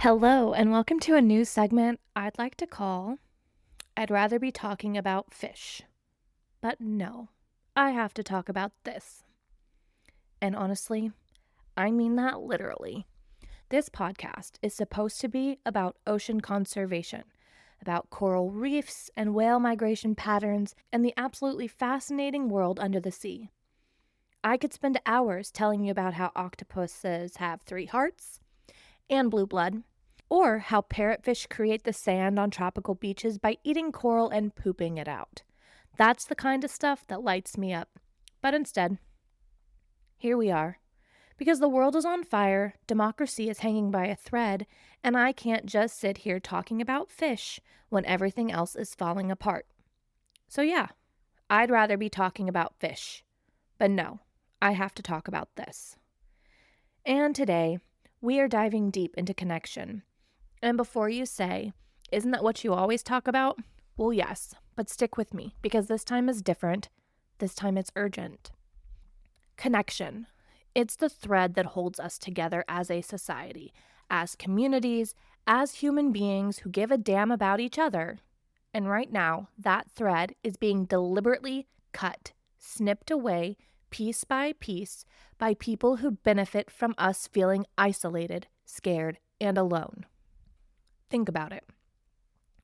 Hello, and welcome to a new segment I'd like to call I'd Rather Be Talking About Fish. But no, I have to talk about this. And honestly, I mean that literally. This podcast is supposed to be about ocean conservation, about coral reefs and whale migration patterns, and the absolutely fascinating world under the sea. I could spend hours telling you about how octopuses have 3 hearts and blue blood, or how parrotfish create the sand on tropical beaches by eating coral and pooping it out. That's the kind of stuff that lights me up. But instead, here we are. Because the world is on fire, democracy is hanging by a thread, and I can't just sit here talking about fish when everything else is falling apart. So yeah, I'd rather be talking about fish. But no, I have to talk about this. And today, we are diving deep into connection. And before you say, isn't that what you always talk about? Well, yes, but stick with me because this time is different. This time it's urgent. Connection. It's the thread that holds us together as a society, as communities, as human beings who give a damn about each other. And right now, that thread is being deliberately cut, snipped away, piece by piece, by people who benefit from us feeling isolated, scared, and alone. Think about it.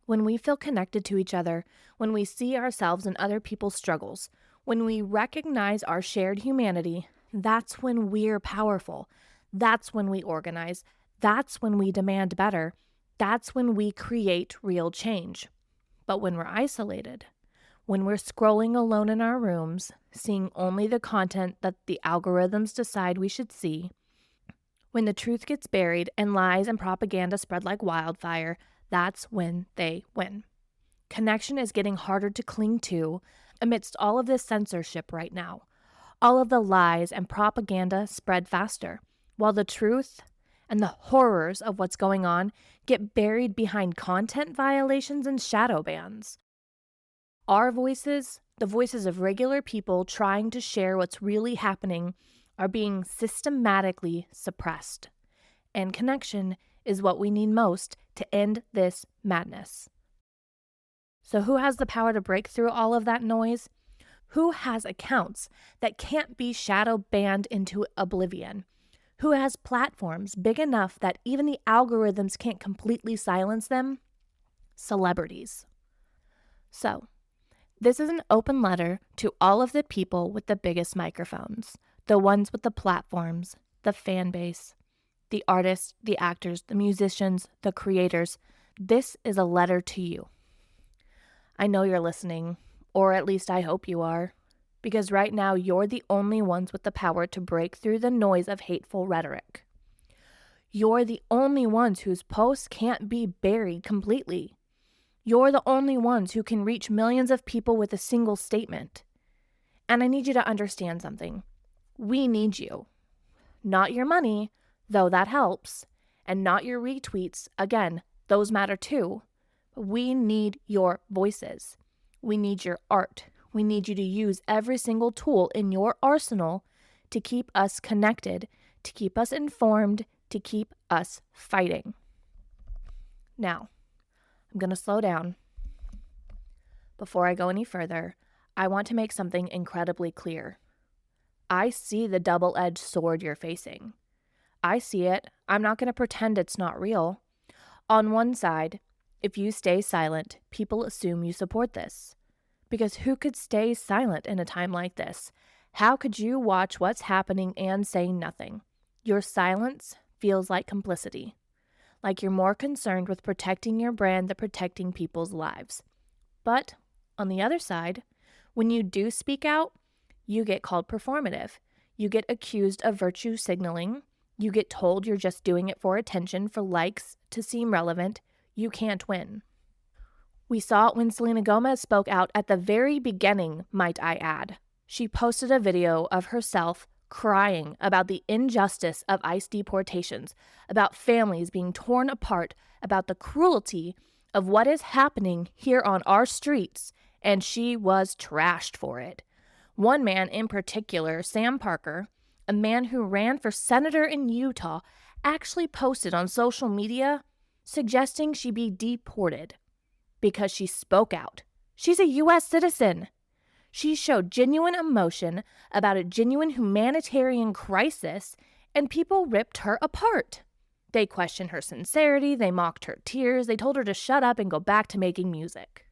When we feel connected to each other, when we see ourselves in other people's struggles, when we recognize our shared humanity, that's when we're powerful. That's when we organize. That's when we demand better. That's when we create real change. But when we're isolated, when we're scrolling alone in our rooms, seeing only the content that the algorithms decide we should see, when the truth gets buried and lies and propaganda spread like wildfire, that's when they win. Connection is getting harder to cling to amidst all of this censorship right now. All of the lies and propaganda spread faster, while the truth and the horrors of what's going on get buried behind content violations and shadow bans. Our voices, the voices of regular people trying to share what's really happening, are being systematically suppressed. And connection is what we need most to end this madness. So who has the power to break through all of that noise? Who has accounts that can't be shadow banned into oblivion? Who has platforms big enough that even the algorithms can't completely silence them? Celebrities. So, this is an open letter to all of the people with the biggest microphones, the ones with the platforms, the fan base, the artists, the actors, the musicians, the creators. This is a letter to you. I know you're listening, or at least I hope you are, because right now you're the only ones with the power to break through the noise of hateful rhetoric. You're the only ones whose posts can't be buried completely. You're the only ones who can reach millions of people with a single statement. And I need you to understand something. We need you. Not your money, though that helps, and not your retweets. Again, those matter too. But we need your voices. We need your art. We need you to use every single tool in your arsenal to keep us connected, to keep us informed, to keep us fighting. Now, I'm going to slow down. Before I go any further, I want to make something incredibly clear. I see the double-edged sword you're facing. I see it. I'm not going to pretend it's not real. On one side, if you stay silent, people assume you support this. Because who could stay silent in a time like this? How could you watch what's happening and say nothing? Your silence feels like complicity. Like you're more concerned with protecting your brand than protecting people's lives. But on the other side, when you do speak out, you get called performative. You get accused of virtue signaling. You get told you're just doing it for attention, for likes, to seem relevant. You can't win. We saw it when Selena Gomez spoke out at the very beginning, might I add. She posted a video of herself crying about the injustice of ICE deportations, about families being torn apart, about the cruelty of what is happening here on our streets, and she was trashed for it. One man in particular, Sam Parker, a man who ran for senator in Utah, actually posted on social media, suggesting she be deported because she spoke out. She's a U.S. citizen. She showed genuine emotion about a genuine humanitarian crisis, and people ripped her apart. They questioned her sincerity, they mocked her tears, they told her to shut up and go back to making music.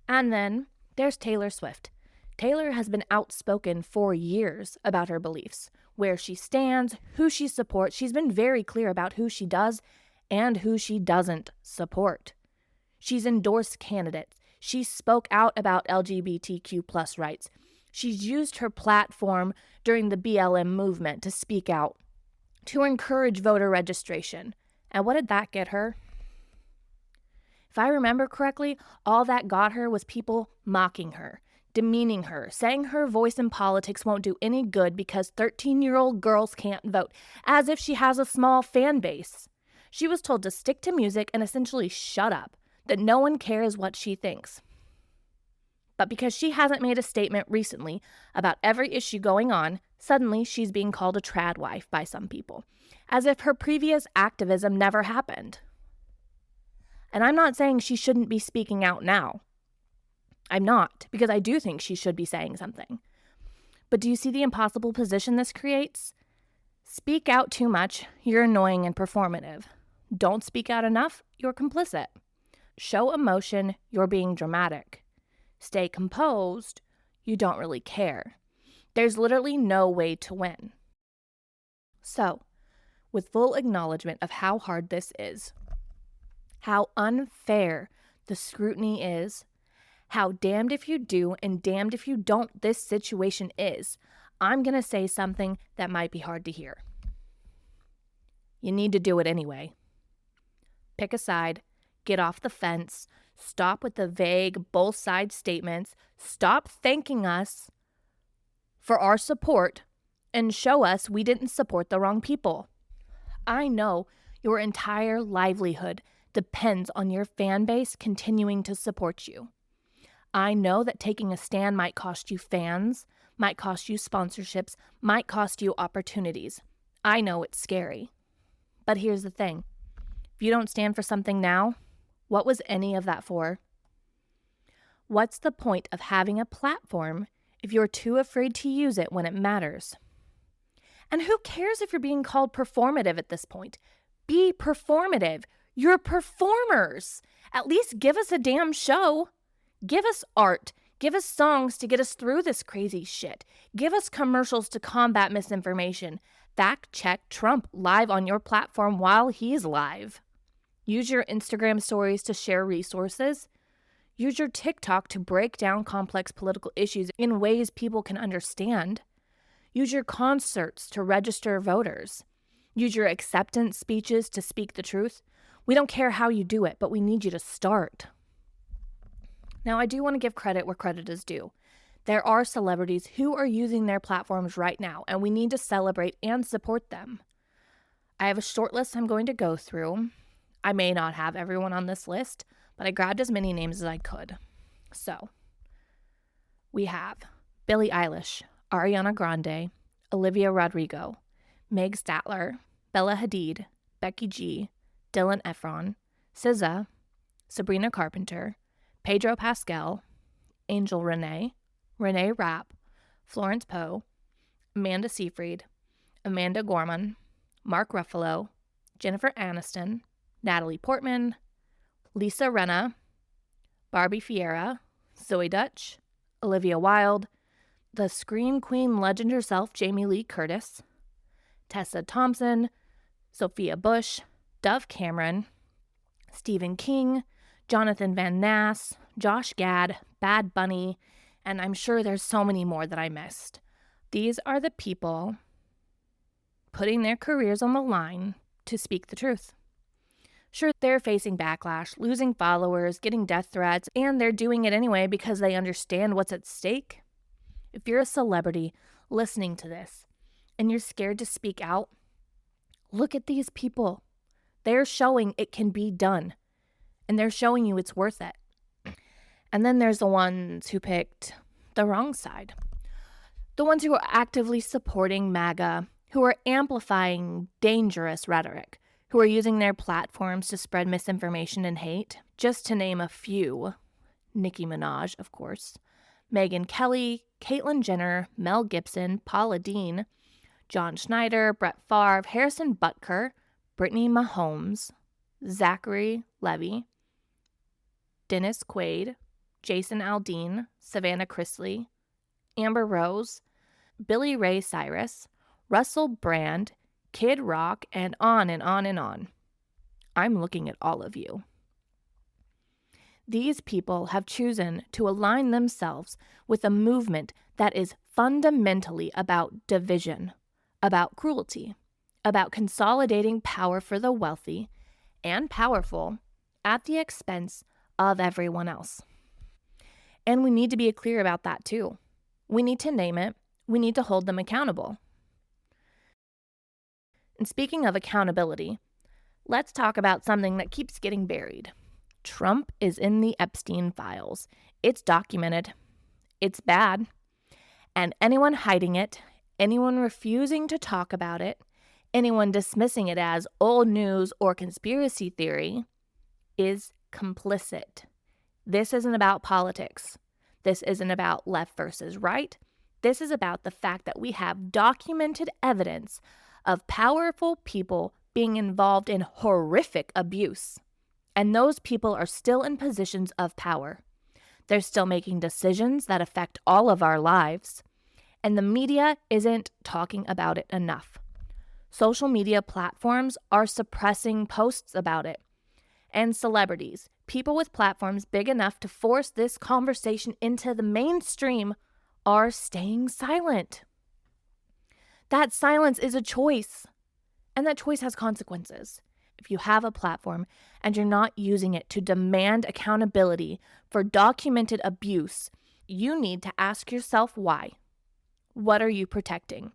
And then there's Taylor Swift. Taylor has been outspoken for years about her beliefs, where she stands, who she supports. She's been very clear about who she does and who she doesn't support. She's endorsed candidates. She spoke out about LGBTQ plus rights. She's used her platform during the BLM movement to speak out, to encourage voter registration. And what did that get her? If I remember correctly, all that got her was people mocking her, demeaning her, saying her voice in politics won't do any good because 13-year-old girls can't vote, as if she has a small fan base. She was told to stick to music and essentially shut up, that no one cares what she thinks. But because she hasn't made a statement recently about every issue going on, suddenly she's being called a trad wife by some people, as if her previous activism never happened. And I'm not saying she shouldn't be speaking out now. I'm not, because I do think she should be saying something. But do you see the impossible position this creates? Speak out too much, you're annoying and performative. Don't speak out enough, you're complicit. Show emotion, you're being dramatic. Stay composed, you don't really care. There's literally no way to win. So, with full acknowledgement of how hard this is, how unfair the scrutiny is, how damned if you do and damned if you don't this situation is, I'm going to say something that might be hard to hear. You need to do it anyway. Pick a side, get off the fence, stop with the vague, both sides statements, stop thanking us for our support, and show us we didn't support the wrong people. I know your entire livelihood depends on your fan base continuing to support you. I know that taking a stand might cost you fans, might cost you sponsorships, might cost you opportunities. I know it's scary. But here's the thing. If you don't stand for something now, what was any of that for? What's the point of having a platform if you're too afraid to use it when it matters? And who cares if you're being called performative at this point? Be performative. You're performers. At least give us a damn show. Give us art. Give us songs to get us through this crazy shit. Give us commercials to combat misinformation. Fact check Trump live on your platform while he's live. Use your Instagram stories to share resources. Use your TikTok to break down complex political issues in ways people can understand. Use your concerts to register voters. Use your acceptance speeches to speak the truth. We don't care how you do it, but we need you to start. Now, I do want to give credit where credit is due. There are celebrities who are using their platforms right now, and we need to celebrate and support them. I have a short list I'm going to go through. I may not have everyone on this list, but I grabbed as many names as I could. So, we have Billie Eilish, Ariana Grande, Olivia Rodrigo, Meg Statler, Bella Hadid, Becky G, Dylan Efron, SZA, Sabrina Carpenter, Pedro Pascal, Angel Renee Rapp, Florence Poe, Amanda Seyfried, Amanda Gorman, Mark Ruffalo, Jennifer Aniston, Natalie Portman, Lisa Rinna, Barbie Fiera, Zoe Dutch, Olivia Wilde, the Scream Queen legend herself, Jamie Lee Curtis, Tessa Thompson, Sophia Bush, Dove Cameron, Stephen King, Jonathan Van Ness, Josh Gad, Bad Bunny, and I'm sure there's so many more that I missed. These are the people putting their careers on the line to speak the truth. Sure, they're facing backlash, losing followers, getting death threats, and they're doing it anyway because they understand what's at stake. If you're a celebrity listening to this and you're scared to speak out, look at these people. They're showing it can be done, and they're showing you it's worth it. And then there's the ones who picked the wrong side. The ones who are actively supporting MAGA, who are amplifying dangerous rhetoric, who are using their platforms to spread misinformation and hate. Just to name a few: Nicki Minaj, of course, Megyn Kelly, Caitlyn Jenner, Mel Gibson, Paula Deen, John Schneider, Brett Favre, Harrison Butker, Brittany Mahomes, Zachary Levy, Dennis Quaid, Jason Aldean, Savannah Chrisley, Amber Rose, Billy Ray Cyrus, Russell Brand, Kid Rock, and on and on and on. I'm looking at all of you. These people have chosen to align themselves with a movement that is fundamentally about division, about cruelty, about consolidating power for the wealthy and powerful at the expense of everyone else. And we need to be clear about that too. We need to name it. We need to hold them accountable. And speaking of accountability, let's talk about something that keeps getting buried. Trump is in the Epstein files. It's documented. It's bad. And anyone hiding it, anyone refusing to talk about it, anyone dismissing it as old news or conspiracy theory is complicit. This isn't about politics. This isn't about left versus right. This is about the fact that we have documented evidence of powerful people being involved in horrific abuse. And those people are still in positions of power. They're still making decisions that affect all of our lives. And the media isn't talking about it enough. Social media platforms are suppressing posts about it. And celebrities, people with platforms big enough to force this conversation into the mainstream, are staying silent. That silence is a choice, and that choice has consequences. If you have a platform and you're not using it to demand accountability for documented abuse, you need to ask yourself why. What are you protecting?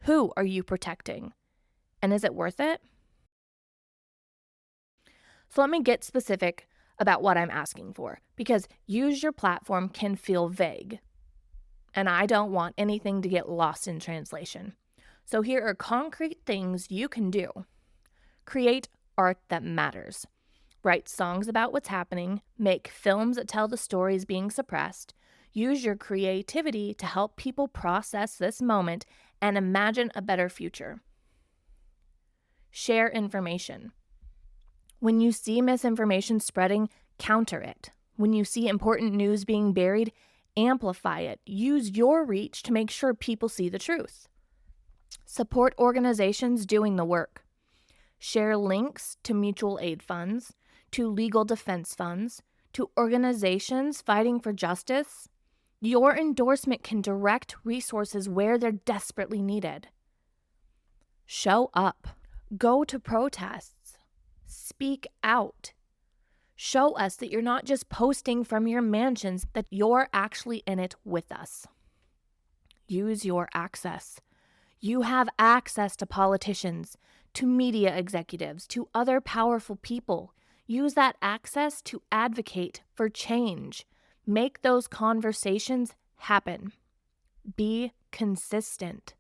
Who are you protecting? And is it worth it? So let me get specific about what I'm asking for, because use your platform can feel vague. And I don't want anything to get lost in translation. So here are concrete things you can do. Create art that matters. Write songs about what's happening. Make films that tell the stories being suppressed. Use your creativity to help people process this moment and imagine a better future. Share information. When you see misinformation spreading, counter it. When you see important news being buried, amplify it. Use your reach to make sure people see the truth. Support organizations doing the work. Share links to mutual aid funds, to legal defense funds, to organizations fighting for justice. Your endorsement can direct resources where they're desperately needed. Show up. Go to protests. Speak out. Show us that you're not just posting from your mansions, that you're actually in it with us. Use your access. You have access to politicians, to media executives, to other powerful people. Use that access to advocate for change. Make those conversations happen. Be consistent.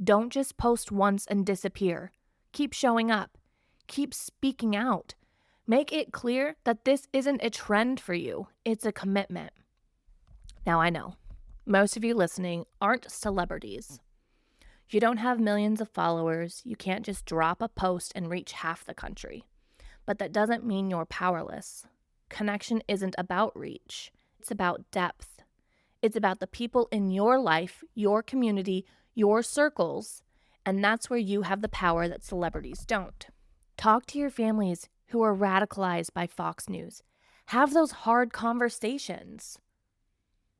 Don't just post once and disappear. Keep showing up. Keep speaking out. Make it clear that this isn't a trend for you. It's a commitment. Now, I know most of you listening aren't celebrities. You don't have millions of followers. You can't just drop a post and reach half the country. But that doesn't mean you're powerless. Connection isn't about reach. It's about depth. It's about the people in your life, your community, your circles, and that's where you have the power that celebrities don't. Talk to your families who are radicalized by Fox News. Have those hard conversations.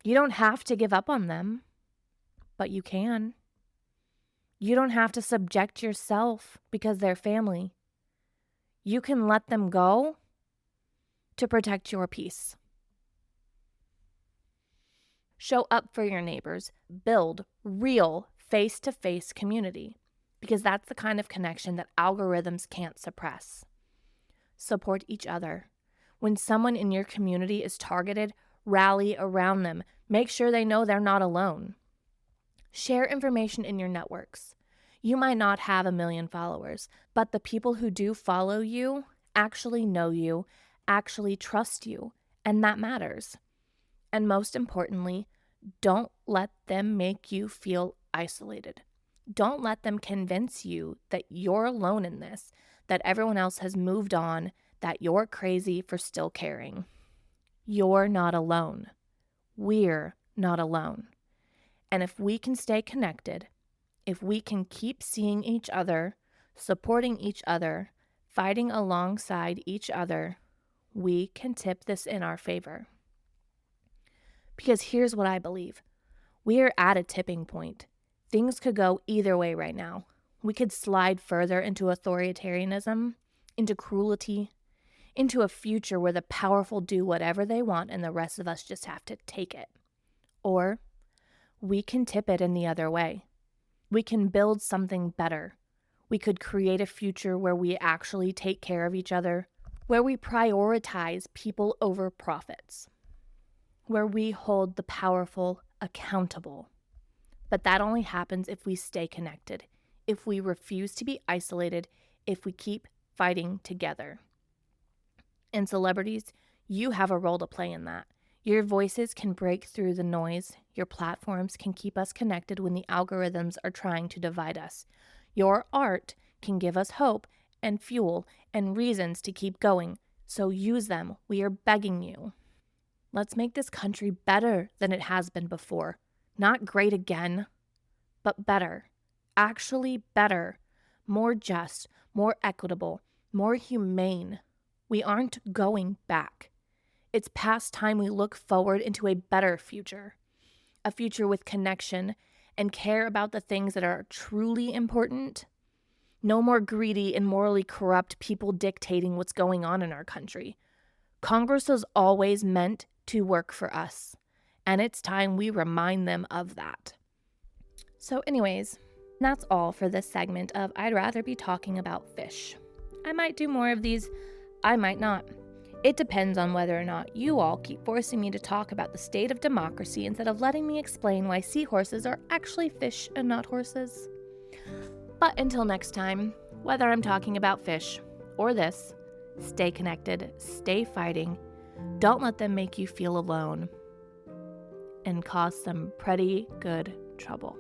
You don't have to give up on them, but you can. You don't have to subject yourself because they're family. You can let them go to protect your peace. Show up for your neighbors. Build real face-to-face community, because that's the kind of connection that algorithms can't suppress. Support each other. When someone in your community is targeted, rally around them. Make sure they know they're not alone. Share information in your networks. You might not have 1 million followers, but the people who do follow you actually know you, actually trust you, and that matters. And most importantly, don't let them make you feel isolated. Don't let them convince you that you're alone in this, that everyone else has moved on, that you're crazy for still caring. You're not alone. We're not alone. And if we can stay connected, if we can keep seeing each other, supporting each other, fighting alongside each other, we can tip this in our favor. Because here's what I believe. We are at a tipping point. Things could go either way right now. We could slide further into authoritarianism, into cruelty, into a future where the powerful do whatever they want and the rest of us just have to take it. Or we can tip it in the other way. We can build something better. We could create a future where we actually take care of each other, where we prioritize people over profits, where we hold the powerful accountable. But that only happens if we stay connected, if we refuse to be isolated, if we keep fighting together. And celebrities, you have a role to play in that. Your voices can break through the noise. Your platforms can keep us connected when the algorithms are trying to divide us. Your art can give us hope and fuel and reasons to keep going. So use them. We are begging you. Let's make this country better than it has been before. Not great again, but better. Actually better. More just, more equitable, more humane. We aren't going back. It's past time we look forward into a better future. A future with connection and care about the things that are truly important. No more greedy and morally corrupt people dictating what's going on in our country. Congress was always meant to work for us, and it's time we remind them of that. So anyways, that's all for this segment of I'd rather be talking about fish. I might do more of these, I might not. It depends on whether or not you all keep forcing me to talk about the state of democracy instead of letting me explain why seahorses are actually fish and not horses. But until next time, whether I'm talking about fish or this, stay connected, stay fighting, don't let them make you feel alone, and cause some pretty good trouble.